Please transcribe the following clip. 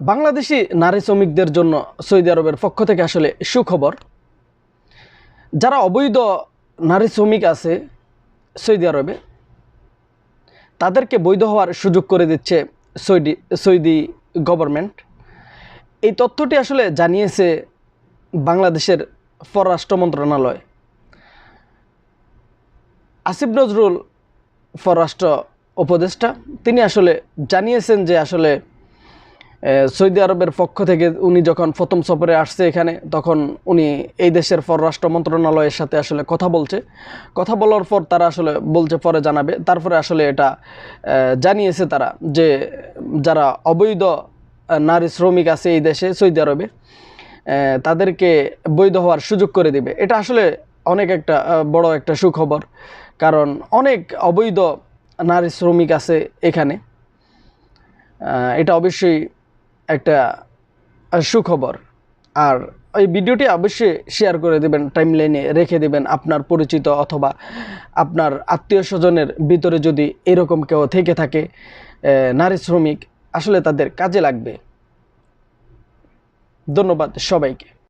বাংলাদেশি নারী শ্রমিকদের জন্য সৌদি আরবের পক্ষ থেকে আসলে সুখবর। যারা অবৈধ নারী শ্রমিক আছে সৌদি আরবে, তাদেরকে বৈধ হওয়ার সুযোগ করে দিচ্ছে সৌদি গভর্নমেন্ট। এই তথ্যটি আসলে জানিয়েছে বাংলাদেশের পররাষ্ট্র মন্ত্রণালয়। আসিফ নজরুল পররাষ্ট্র উপদেষ্টা, তিনি আসলে জানিয়েছেন যে আসলে সৌদি আরবের পক্ষ থেকে উনি যখন প্রথম সফরে আসছে এখানে, তখন উনি এই দেশের পররাষ্ট্র মন্ত্রণালয়ের সাথে আসলে কথা বলার পর তারা আসলে বলছে পরে জানাবে। তারপরে আসলে এটা জানিয়েছে তারা যে যারা অবৈধ নারী শ্রমিক আছে এই দেশে সৌদি আরবে, তাদেরকে বৈধ হওয়ার সুযোগ করে দিবে। এটা আসলে অনেক একটা বড় একটা সুখবর, কারণ অনেক অবৈধ নারী শ্রমিক আছে এখানে। এটা অবশ্যই একটা সুখবর। আর এই ভিডিওটি অবশ্যই শেয়ার করে দেবেন, টাইমলাইনে রেখে দেবেন আপনার পরিচিত অথবা আপনার আত্মীয় স্বজনের ভিতরে যদি এরকম কেউ থেকে থাকে নারী শ্রমিক, আসলে তাদের কাজে লাগবে। ধন্যবাদ সবাইকে।